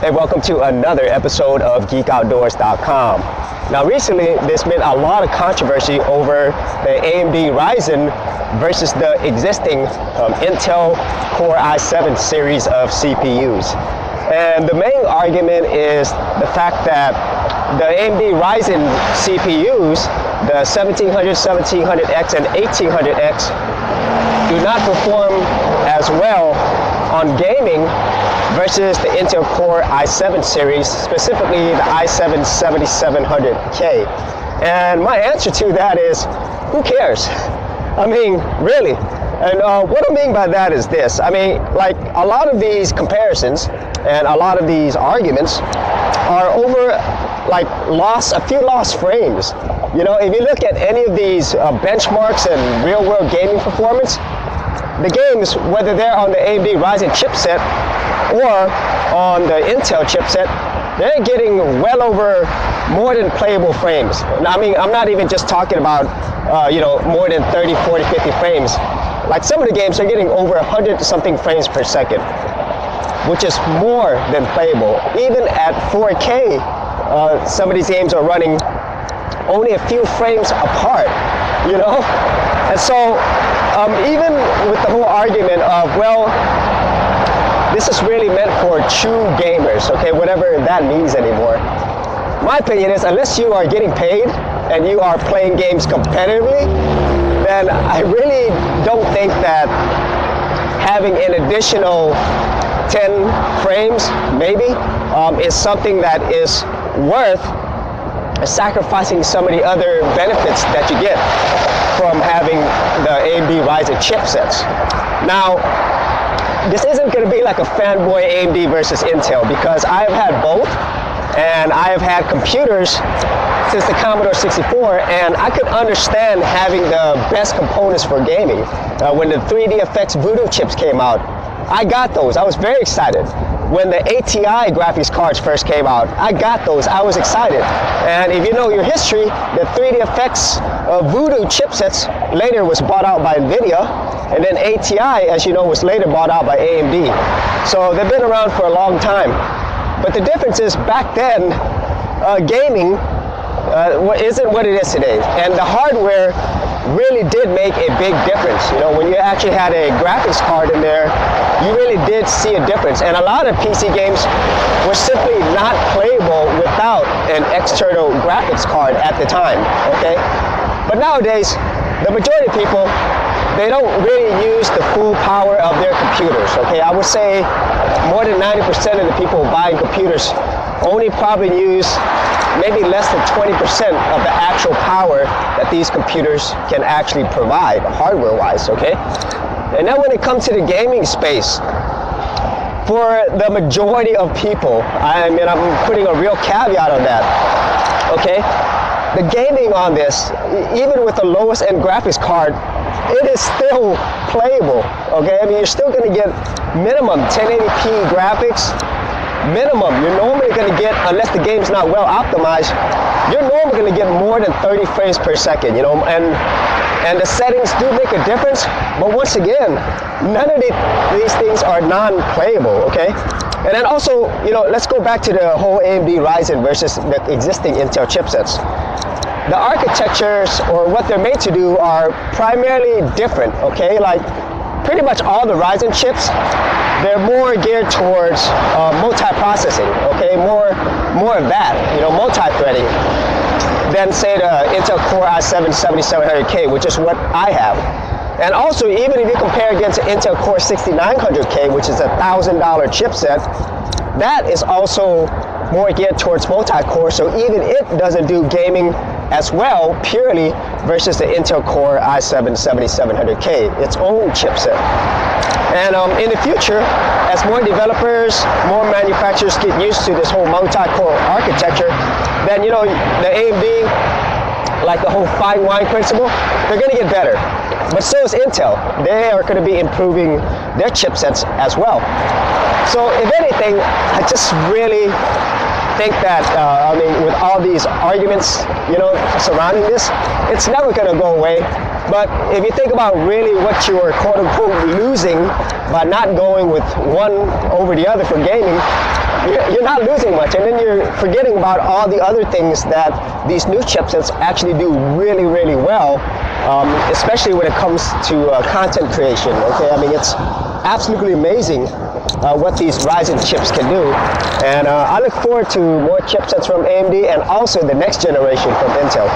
and welcome to another episode of GeekOutdoors.com. Now recently, there's been a lot of controversy over the AMD Ryzen versus the existing Intel Core i7 series of CPUs. And the main argument is the fact that the AMD Ryzen CPUs, the 1700, 1700X, and 1800X, do not perform as well on gaming versus the Intel Core i7 series, specifically the i7 7700K. And my answer to that is, who cares? I mean, really. And what I mean by that is this. I mean, like, a lot of these comparisons and a lot of these arguments are over like a few lost frames. You know, if you look at any of these benchmarks and real world gaming performance, the games, whether they're on the AMD Ryzen chipset or on the Intel chipset, they're getting well over more than playable frames. I mean, I'm not even just talking about, more than 30, 40, 50 frames. Like, some of the games are getting over 100 something frames per second, which is more than playable. Even at 4K, some of these games are running only a few frames apart, you know? And so, even with the whole argument of, well, this is really meant for true gamers, okay, whatever that means anymore. My opinion is, unless you are getting paid and you are playing games competitively, then I really don't think that having an additional 10 frames, maybe, is something that is worth sacrificing some of the other benefits that you get from having the AMD Ryzen chipsets. Now, this isn't going to be like a fanboy AMD versus Intel, because I have had both, and I have had computers since the Commodore 64, and I could understand having the best components for gaming. When the 3DFX Voodoo chips came out, I got those. I was very excited. When the ATI graphics cards first came out, I got those. I was excited. And if you know your history, the 3DFX Voodoo chipsets later was bought out by NVIDIA, and then ATI, as you know, was later bought out by AMD. So they've been around for a long time. But the difference is, back then, gaming isn't what it is today. And the hardware really did make a big difference. You know, when you actually had a graphics card in there, you really did see a difference. And a lot of PC games were simply not playable without an external graphics card at the time, okay? But nowadays, the majority of people, they don't really use the full power of their computers, okay? I would say more than 90% of the people buying computers only probably use maybe less than 20% of the actual power that these computers can actually provide, hardware-wise, okay? And then when it comes to the gaming space, for the majority of people, I mean, I'm putting a real caveat on that, okay? The gaming on this, even with the lowest end graphics card, it is still playable, okay? I mean, you're still gonna get minimum 1080p graphics. Minimum, you're normally going to get, unless the game's not well optimized, you're normally going to get more than 30 frames per second, you know, and the settings do make a difference, but once again, none of these things are non-playable, okay? And then also, you know, let's go back to the whole AMD Ryzen versus the existing Intel chipsets. The architectures, or what they're made to do, are primarily different, okay? Like, pretty much all the Ryzen chips, they're more geared towards multi-processing, okay? More of that, you know, multi-threading, than say the Intel Core i7 7700K, which is what I have. And also, even if you compare against the Intel Core 6900K, which is a $1,000 chipset, that is also more geared towards multi-core, so even it doesn't do gaming as well purely versus the Intel Core i7 7700K, its own chipset. And in the future, as more developers, more manufacturers get used to this whole multi-core architecture, then, you know, the AMD, like the whole fine wine principle, they're going to get better. But so is Intel. They are going to be improving their chipsets as well. So if anything, I just really think that, I mean, with all these arguments, you know, surrounding this, it's never going to go away. But if you think about really what you are quote unquote losing by not going with one over the other for gaming, you're not losing much, and then you're forgetting about all the other things that these new chipsets actually do really, really well, especially when it comes to content creation. Okay, I mean, it's absolutely amazing what these Ryzen chips can do, and I look forward to more chipsets from AMD and also the next generation from Intel.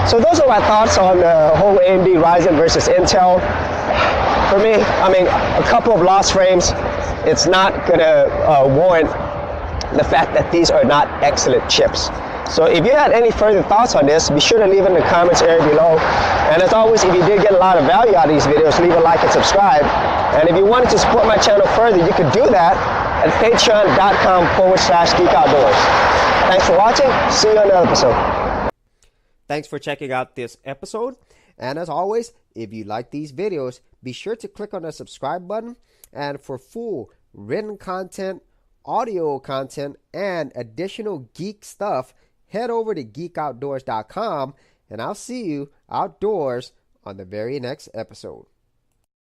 So those are my thoughts on the whole AMD Ryzen versus Intel. For me, I mean, a couple of lost frames, it's not gonna warrant the fact that these are not excellent chips. So if you had any further thoughts on this, be sure to leave it in the comments area below. And as always, if you did get a lot of value out of these videos, leave a like and subscribe. And if you wanted to support my channel further, you could do that at patreon.com/geekoutdoors. Thanks for watching. See you on another episode. Thanks for checking out this episode. And as always, if you like these videos, be sure to click on the subscribe button. And for full written content, audio content, and additional geek stuff, head over to geekoutdoors.com, and I'll see you outdoors on the very next episode.